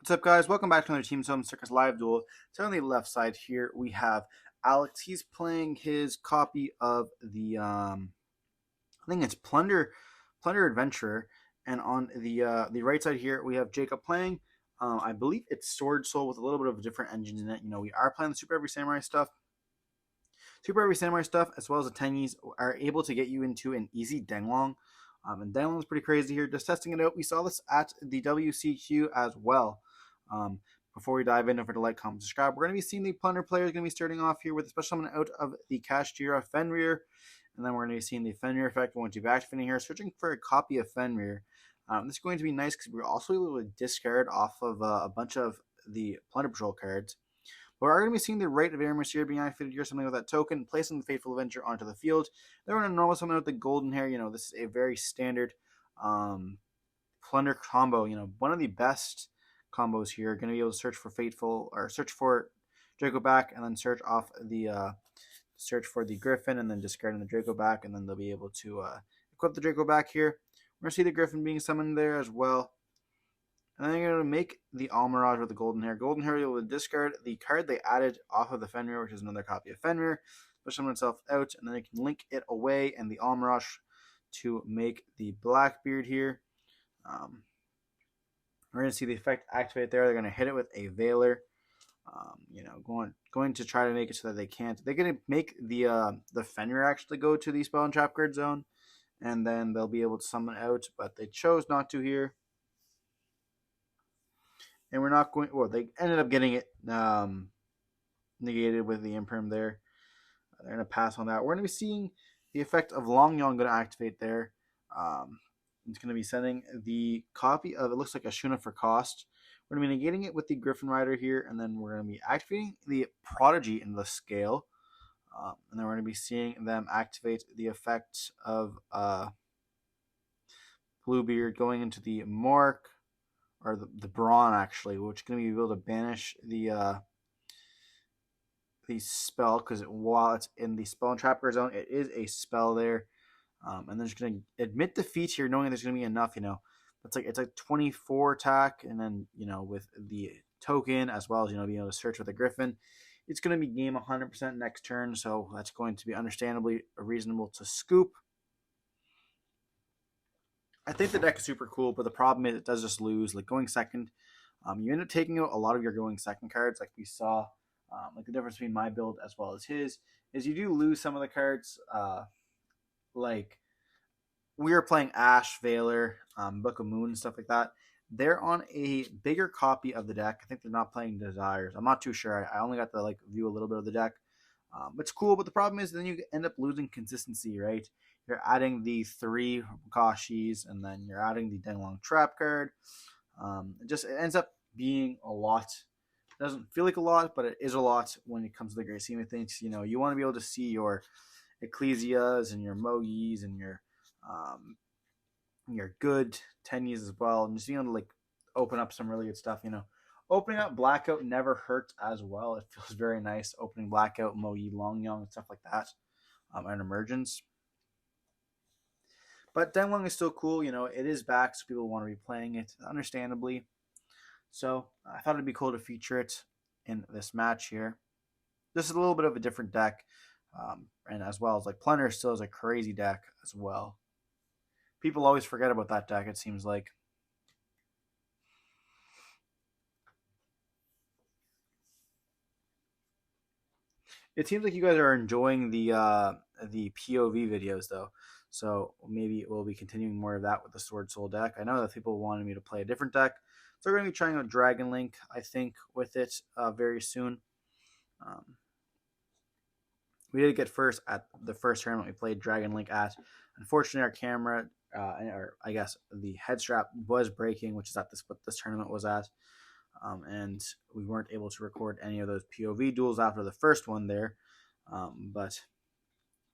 What's up, guys? Welcome back to another Team Solemn Circus live duel. So on the left side here, we have Alex. He's playing his copy of the I think it's Plunder Adventurer, and on the right side here, we have Jacob playing. I believe it's Swordsoul with a little bit of different engines in it. You know, we are playing the Super Every Samurai stuff. Super Every Samurai stuff, as well as the Tennies, are able to get you into an easy Denglong. And Denglong is pretty crazy here. Just testing it out. We saw this at the WCQ as well. Before we dive in, don't forget to like, comment, subscribe. We're going to be seeing the Plunder players going to be starting off here with a special summon out of the Kashtira Fenrir. And then we're going to be seeing the Fenrir effect once you've activated here. Searching for a copy of Fenrir. This is going to be nice because we're also able to discard off of a bunch of the Plunder Patrol cards. But we're going to be seeing the Rite of Aramis here being activated here, something with that token, placing the Fateful Avenger onto the field. Then we're going to normal summon with the golden hair. You know, this is a very standard Plunder combo. You know, one of the best combos here. Going to be able to search for Fateful, or search for Draco back, and then search off the search for the Griffin, and then discarding the Draco back, and then they'll be able to equip the Draco back here. We're going to see the Griffin being summoned there as well. And then you're going to make the Almirage with the Golden Hair. Golden Hair, you'll discard the card they added off of the Fenrir, which is another copy of Fenrir. Push summon itself out, and then you can link it away and the Almirage to make the Blackbeard here. We're going to see the effect activate there. They're going to hit it with a Veiler. You know, going to try to make it so that they can't. They're going to make the Fenrir actually go to the spell and trap card zone, and then they'll be able to summon out, but they chose not to here. And we're not going. Well, they ended up getting it negated with the Imperm there. They're going to pass on that. We're going to be seeing the effect of Long Yon going to activate there. It's going to be sending the copy of, it looks like a Shuna for cost. We're going to be negating it with the Griffin Rider here, and then we're going to be activating the Prodigy in the scale. And then we're going to be seeing them activate the effect of Bluebeard going into the Mark, or the Brawn actually, which is going to be able to banish the spell, because while it's in the spell and trapper zone, it is a spell there. And then just going to admit defeat here, knowing there's going to be enough. You know, it's like 24 attack, and then, you know, with the token as well as, you know, being able to search with the Griffin, it's going to be game 100% next turn. So that's going to be understandably reasonable to scoop. I think the deck is super cool, but the problem is it does just lose. Like going second, you end up taking out a lot of your going second cards, like we saw. Like the difference between my build as well as his is you do lose some of the cards. Like we were playing Ash, Veiler, Book of Moon, and stuff like that. They're on a bigger copy of the deck. I think they're not playing Desires. I'm not too sure. I only got to like view a little bit of the deck. It's cool, but the problem is then you end up losing consistency, right? You're adding the 3 Kashis, and then you're adding the Denglong Trap card. It ends up being a lot. It doesn't feel like a lot, but it is a lot when it comes to the great scheme of things. You know, you want to be able to see your Ecclesias and your Mogis and your good Tennies as well, and just being able to like open up some really good stuff. You know, opening up Blackout never hurts as well. It feels very nice opening Blackout, Mogi, Long Young, and stuff like that, and Emergence. But Denglong is still cool. You know, it is back, so people want to be playing it, understandably. So I thought it'd be cool to feature it in this match here. This is a little bit of a different deck, and as well as like Plunder still is a crazy deck as well. People always forget about that deck, it seems like. It seems like you guys are enjoying the POV videos though. So maybe we'll be continuing more of that with the Swordsoul deck. I know that people wanted me to play a different deck. So we're going to be trying out Dragon Link, I think, with it very soon. We did get first at the first tournament we played Dragon Link at. Unfortunately, our camera, or I guess the head strap was breaking, which is at what this tournament was at. And we weren't able to record any of those POV duels after the first one there. But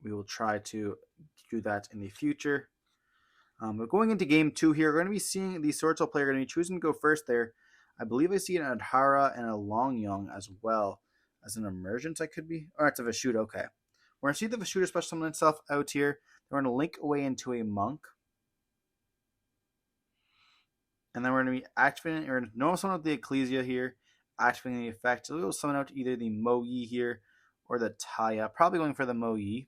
we will try to do that in the future. But going into game 2 here, we're going to be seeing the Swordsoul player going to be choosing to go first there. I believe I see an Adhara and a Long Young as well as an Emergence. I could be, or it's a Vashuda. Okay, we're going to see the Vashuda special summon itself out here. They're going to link away into a Monk. And then we're going to be activating, or normal summon with the Ecclesia here, activating the effect. So we'll summon out either the Mogi here or the Taya. Probably going for the Mogi.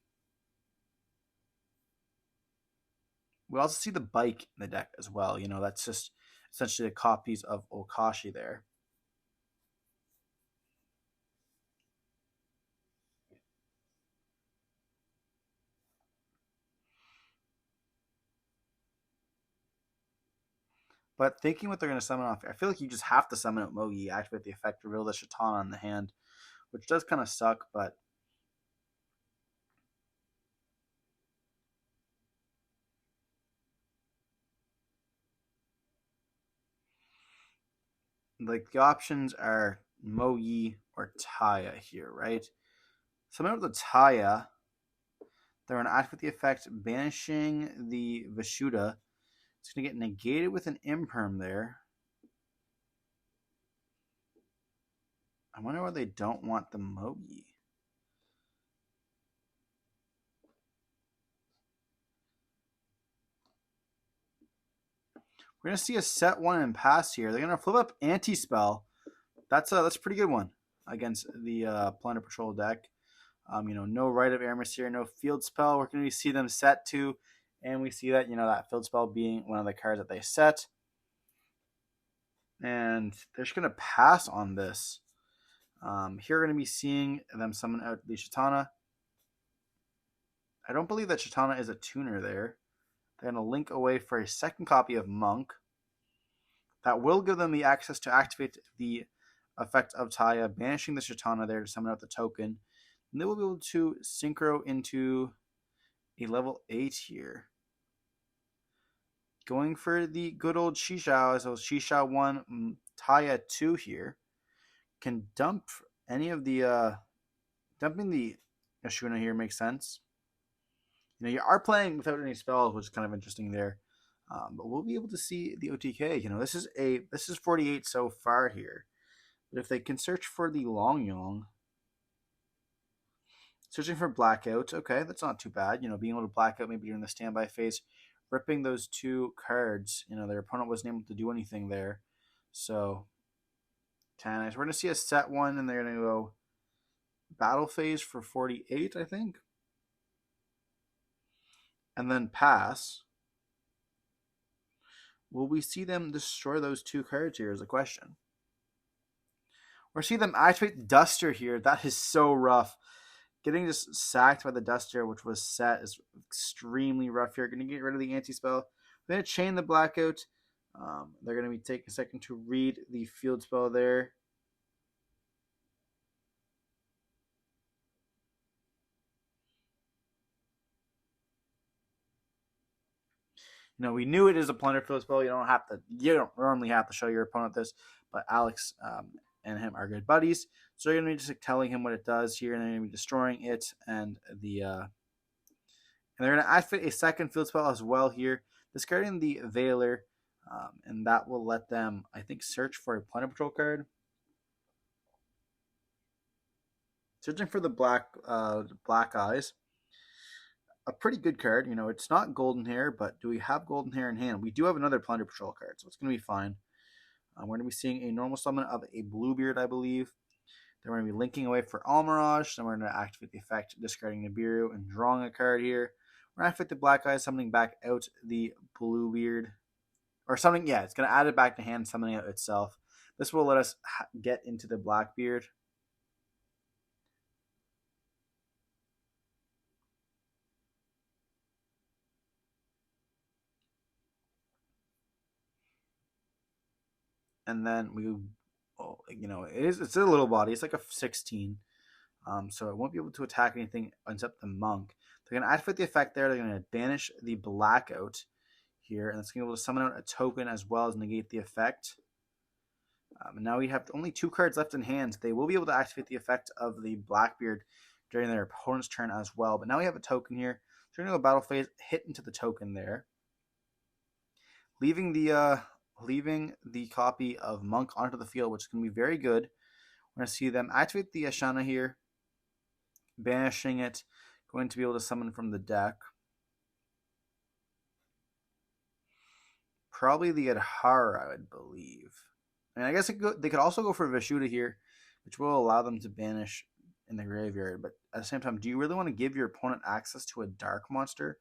We also see the Bike in the deck as well. You know, that's just essentially the copies of Okashi there. But thinking what they're going to summon off, I feel like you just have to summon out Mogi, activate the effect, reveal the Shatana in the hand, which does kind of suck, but like the options are Mogi or Taya here, right? Summon out the Taya. They're going to activate the effect, banishing the Vishuddha. It's going to get negated with an Imperm there. I wonder why they don't want the Mogi. We're going to see a set 1 and pass here. They're going to flip up Anti-Spell. That's a pretty good one against the Plunder Patrol deck. You know, no Rite of Aramis here, no Field Spell. We're going to see them set 2, and we see that, you know, that Field Spell being one of the cards that they set. And they're just going to pass on this. Here we're going to be seeing them summon out the Shatana. I don't believe that Shatana is a tuner there. They're going to link away for a second copy of Monk. That will give them the access to activate the effect of Taya, banishing the Shatana there to summon out the token. And they will be able to synchro into a level 8 here. Going for the good old Shishao, so Shishao 1, Taya 2 here. Can dump any of the... dumping the Ashuna here makes sense. You know, you are playing without any spells, which is kind of interesting there. But we'll be able to see the OTK. You know, this is 48 so far here. But if they can search for the Long Yong, searching for Blackout, okay, that's not too bad. You know, being able to Blackout maybe during the standby phase, ripping those 2 cards. You know, their opponent wasn't able to do anything there. So, 10. We're going to see a set 1, and they're going to go battle phase for 48, I think. And then pass. Will we see them destroy those 2 cards here is a question. Or see them activate Duster here. That is so rough. Getting just sacked by the Duster, which was set, is extremely rough here. Going to get rid of the anti-spell. They're going to chain the Blackout. They're going to be taking a second to read the field spell there. You know, we knew it is a Plunder field spell. You don't normally have to show your opponent this, but Alex and him are good buddies, so they're going to be just telling him what it does here, and they're going to be destroying it and and they're going to activate a second field spell as well here, discarding the Veiler, and that will let them, I think, search for a Plunder Patrol card. Searching for the Black Eyes. A pretty good card. You know, it's not Golden Hair, but do we have Golden Hair in hand? We do have another Plunder Patrol card, so it's going to be fine. We're going to be seeing a normal summon of a Bluebeard, I believe. Then we're going to be linking away for Almirage. Then we're going to activate the effect, discarding Nibiru and drawing a card here. We're going to activate the Black Eye, summoning back out the Bluebeard. Or something, yeah, it's going to add it back to hand, summoning out itself. This will let us get into the Blackbeard. And then you know, it's a little body. It's like a 16. So it won't be able to attack anything except the Monk. They're going to activate the effect there. They're going to banish the Blackout here. And it's going to be able to summon out a token as well as negate the effect. And now we have only 2 cards left in hand. They will be able to activate the effect of the Blackbeard during their opponent's turn as well. But now we have a token here. So we're going to go battle phase, hit into the token there. Leaving the copy of Monk onto the field, which is going to be very good. We're going to see them activate the Ashana here, banishing it, going to be able to summon from the deck. probably the Adhara, I would believe. And I guess they could also go for Vishuddha here, which will allow them to banish in the graveyard. But at the same time, do you really want to give your opponent access to a dark monster?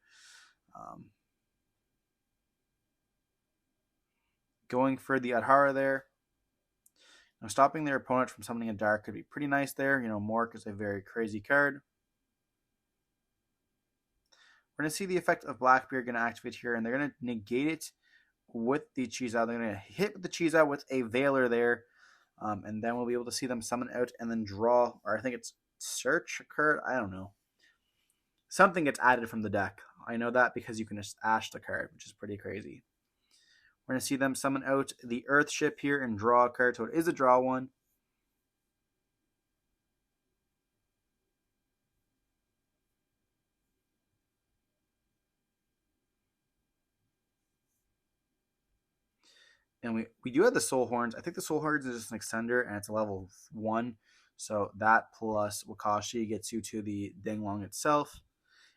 Going for the Adhara there. Now, stopping their opponent from summoning a dark could be pretty nice there. You know, Mork is a very crazy card. We're going to see the effect of Blackbeard going to activate here, and they're going to negate it with the Chiza. They're going to hit with the Chiza with a Veiler there, and then we'll be able to see them summon out and then draw, or I think it's search a card. I don't know. Something gets added from the deck. I know that because you can just ash the card, which is pretty crazy. We're going to see them summon out the Earthship here and draw a card, so it is a draw one. And we do have the Soul Horns. I think the Soul Horns is just an extender, and it's a level 1. So that plus Wakashi gets you to the Danglong itself.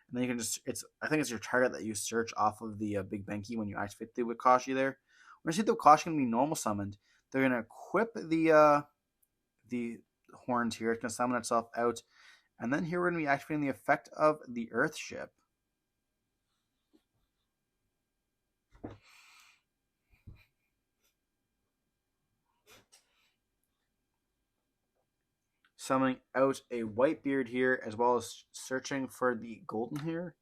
And then you can just, I think it's your target that you search off of the Big Benki when you activate the Wakashi there. We're going to see the Wakashi going to be normal summoned. They're going to equip the horns here. It's going to summon itself out. And then here we're going to be activating the effect of the Earthship. Summoning out a Whitebeard here, as well as searching for the Golden here.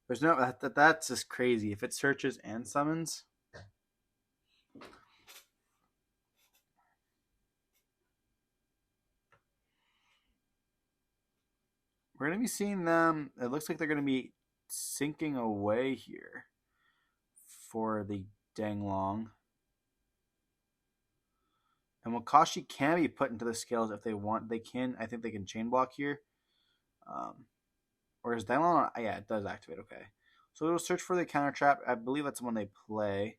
There's no that's just crazy. If it searches and summons. We're going to be seeing them. It looks like they're going to be sinking away here for the Danglong. And Wakashi can be put into the scales if they want. They can. I think they can chain block here. Or is Danglong? Yeah, it does activate. Okay. So it'll search for the counter trap. I believe that's the one they play.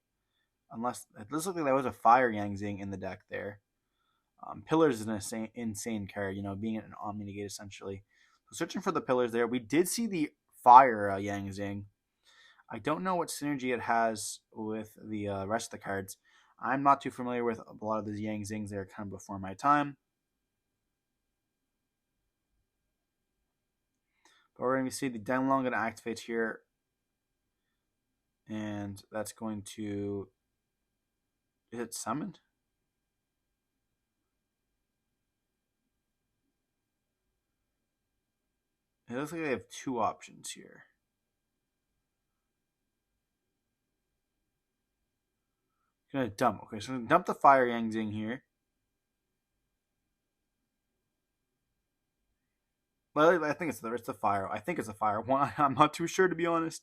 Unless it looks like there was a Fire Yang Zing in the deck there. Pillars is an insane card, you know, being an Omni Negate essentially. So searching for the pillars there. We did see the Fire Yang Zing. I don't know what synergy it has with the rest of the cards. I'm not too familiar with a lot of these Yang Zings. They're kind of before my time. But we're going to see the Danglong going to activate here. And that's going to... Is it summoned? It looks like they have two options here. Gonna dump. Okay, so I'm gonna dump the Fire Yang Zing here. Well, I think it's the fire. I think it's a fire one. I'm not too sure, to be honest.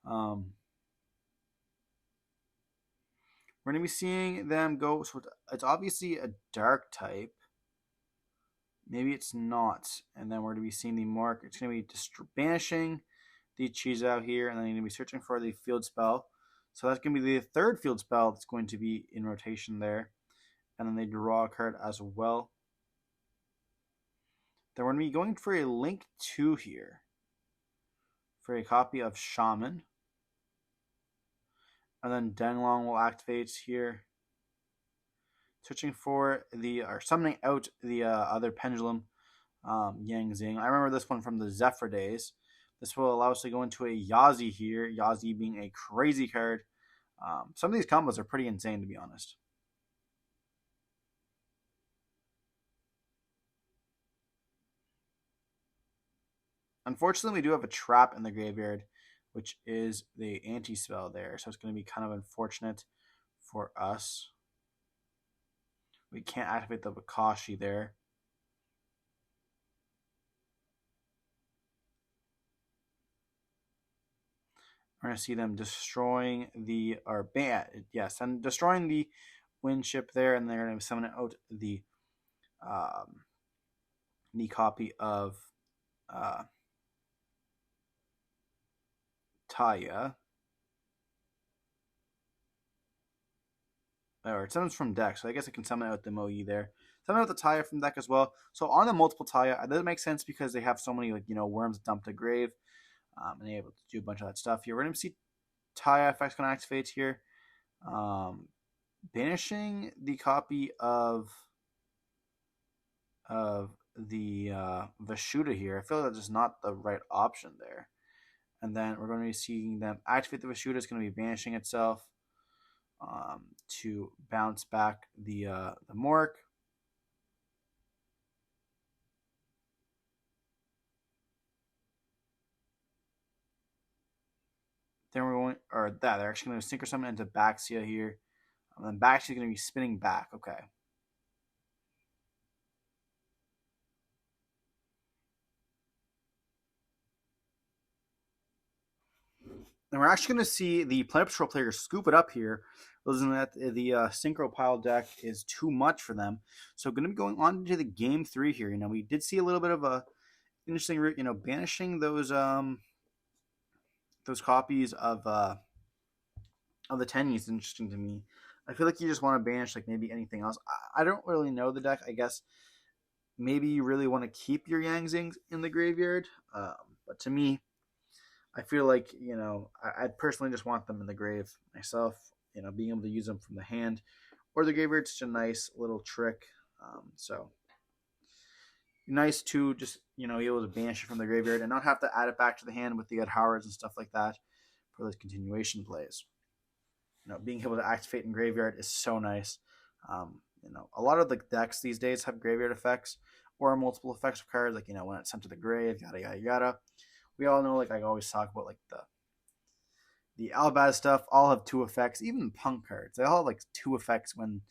We're gonna be seeing them go. So it's obviously a dark type. Maybe it's not. And then we're gonna be seeing the mark. It's gonna be banishing the cheese out here, and then you're gonna be searching for the field spell. So that's gonna be the third field spell that's going to be in rotation there. And then they draw a card as well. Then we're going to be going for a Link 2 here. For a copy of Shaman. And then Danglong will activate here. Searching for the, or summoning out the other Pendulum Yang Zing. I remember this one from the Zephyr days. This will allow us to go into a Yazi here. Yazi being a crazy card. Some of these combos are pretty insane, to be honest. Unfortunately, we do have a trap in the graveyard, which is the anti-spell there. So it's going to be kind of unfortunate for us. We can't activate the Wakashi there. We're going to see them destroying the, or yes, and destroying the wind ship there, and they're going to summon out the copy of Taya. or it summons from deck, so I guess I can summon out the Moe there. Summon out the Taya from deck as well. So on the multiple Taya, that doesn't make sense because they have so many like worms dumped to grave, and they're able to do a bunch of that stuff here. We're gonna see Taya effects gonna activate here, banishing the copy of the Vashuda here. I feel like that's just not the right option there. And then we're going to be seeing them activate the Vashuda. It's going to be banishing itself to bounce back the Mork. Then we're going, or that they're actually going to synchro summon into Baxia here. And then Baxia is going to be spinning back. Okay. And we're actually going to see the Plunder Patrol players scoop it up here. Losing that the Synchro Pile deck is too much for them. So going to be going on to the game 3 here. We did see a little bit of a interesting, banishing those copies of the Tenyi is interesting to me. I feel like you just want to banish like maybe anything else. I don't really know the deck. I guess maybe you really want to keep your Yangzings in the graveyard. But to me, I feel like I personally just want them in the grave myself. Being able to use them from the hand or the graveyard is such a nice little trick. So nice to just be able to banish it from the graveyard and not have to add it back to the hand with the Howards and stuff like that for those continuation plays. Being able to activate in graveyard is so nice. A lot of the decks these days have graveyard effects or multiple effects of cards, like when it's sent to the grave, yada yada yada. We all know, like I always talk about, like the Albaz stuff all have 2 effects. Even punk cards, they all have like 2 effects when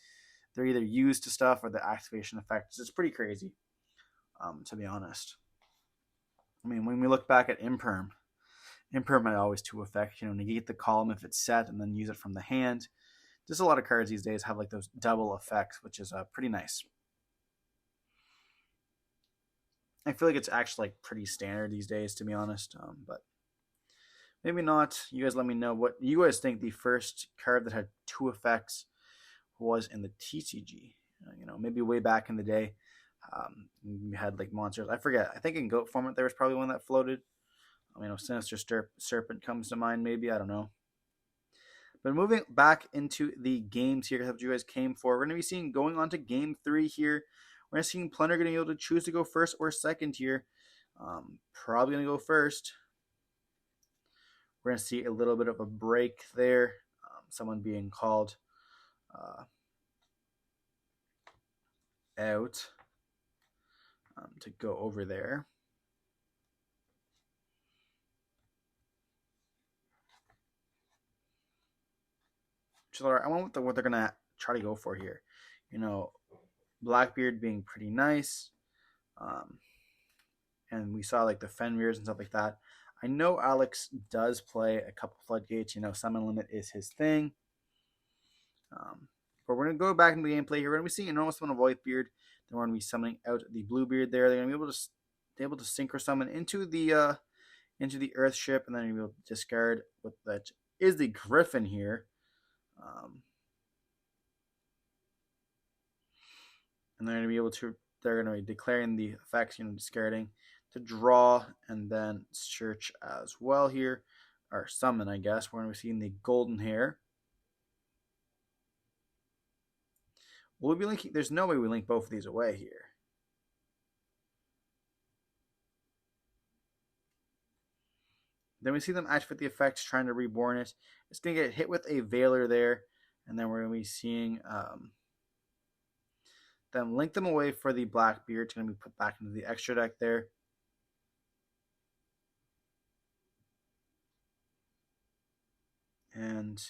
they're either used to stuff or the activation effects. It's pretty crazy, to be honest. I mean, when we look back at Imperm might always 2 effects. Negate the column if it's set and then use it from the hand. Just a lot of cards these days have like those double effects, which is pretty nice. I feel like it's actually like pretty standard these days, to be honest. But maybe not. You guys let me know what you guys think the first card that had 2 effects was in the TCG. Maybe way back in the day, we had like monsters. I forget. I think in Goat format there was probably one that floated. Sinister Serpent comes to mind. Maybe, I don't know. But moving back into the games here, that's what you guys came for. We're going to be seeing going on to game 3 here. We're going to see Plunder going to be able to choose to go first or second here. Probably going to go first. We're going to see a little bit of a break there. Someone being called out to go over there. I want what they're going to try to go for here. Blackbeard being pretty nice. And we saw like the Fenrirs and stuff like that. I know Alex does play a couple floodgates. Summon limit is his thing. But we're going to go back into the gameplay here. We're going to be seeing a normal summon of Whitebeard. Then we're going to be summoning out the Bluebeard there. They're going to be able to synchro summon into the Earth ship, and then you'll be able to discard what that is the Griffin here. And they're going to be declaring the effects, discarding to draw and then search as well here, or summon, I guess. We're going to be seeing the Golden Hair. Will we be linking? There's no way we link both of these away here. Then we see them activate the effects, trying to reborn it. It's going to get hit with a Veiler there, and then we're going to be seeing them link them away for the Blackbeard. It's going to be put back into the extra deck there. And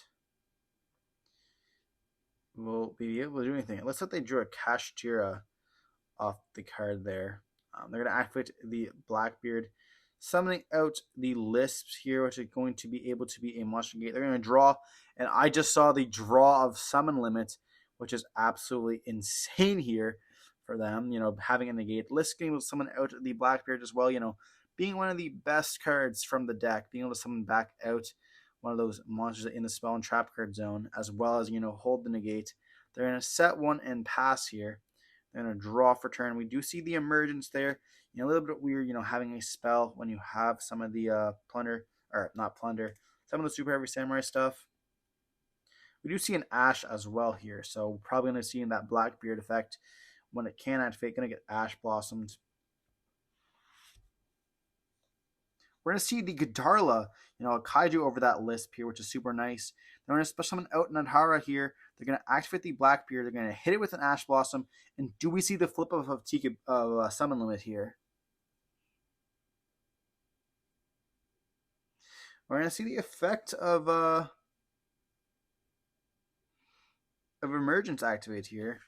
we'll be able to do anything. It looks like they drew a Kashtira off the card there. They're going to activate the Blackbeard, summoning out the Lisps here, which is going to be able to be a monster gate. They're going to draw, and I just saw the draw of summon limit, which is absolutely insane here for them. Having a negate. Lisp being able to summon out the Blackbeard as well. Being one of the best cards from the deck, being able to summon back out one of those monsters in the spell and trap card zone, as well as hold the negate. They're going to set one and pass here. They're going to draw for turn. We do see the emergence there. A little bit weird, having a spell when you have some of the plunder, or not plunder, some of the super heavy samurai stuff. We do see an ash as well here, so we're probably going to see in that Blackbeard effect when it can activate, going to get ash blossomed. We're going to see the Gadarla, a kaiju over that lisp here, which is super nice. They're going to special summon out Nadhara here. They're going to activate the Blackbeard. They're going to hit it with an Ash Blossom. And do we see the flip of summon limit here? We're going to see the effect of emergence activate here.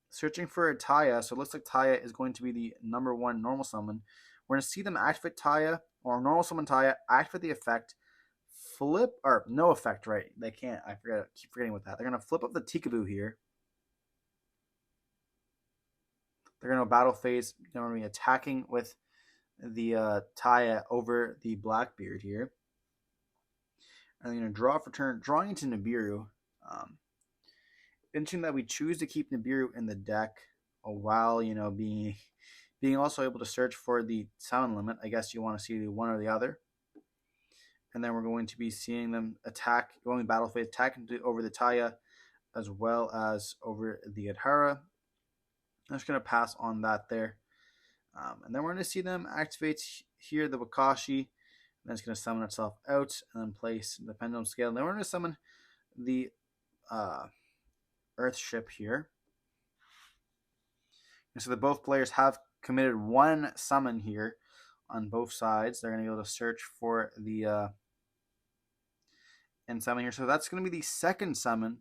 Searching for a Taya, so it looks like Taya is going to be the #1 normal summon. We're going to see them activate Taya, or normal summon Taya, activate the effect, flip, or no effect, right? They can't, I keep forgetting with that. They're going to flip up the Tikaboo here. They're going to battle phase, they're going to be attacking with the Taya over the Blackbeard here. And they're going to draw for turn, drawing into Nibiru. Interesting that we choose to keep Nibiru in the deck while, being also able to search for the summon limit. I guess you want to see one or the other. And then we're going to be seeing them attack, going battle phase, attacking over the Taya as well as over the Adhara. I'm just going to pass on that there. And then we're going to see them activate here the Wakashi. And then it's going to summon itself out and then place the Pendulum Scale. And then we're going to summon the Earth Ship here. And so that both players have committed one summon here on both sides. They're going to be able to search for the and summon here. So that's going to be the second summon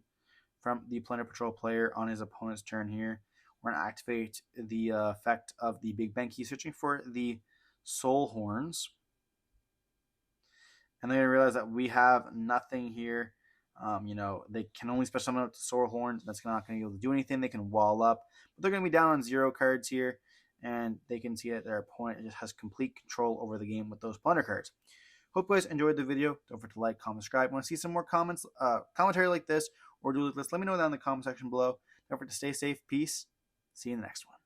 from the Plunder Patrol player on his opponent's turn here. We're going to activate the effect of the Big Benki, searching for the Soul Horns. And they're going to realize that we have nothing here. They can only special summon up the Soul Horns. That's not going to be able to do anything. They can wall up. But they're going to be down on 0 cards here. And they can see that their opponent just has complete control over the game with those Plunder cards. Hope you guys enjoyed the video. Don't forget to like, comment, subscribe. Want to see some more commentary like this or do like this? Let me know down in the comment section below. Don't forget to stay safe. Peace. See you in the next one.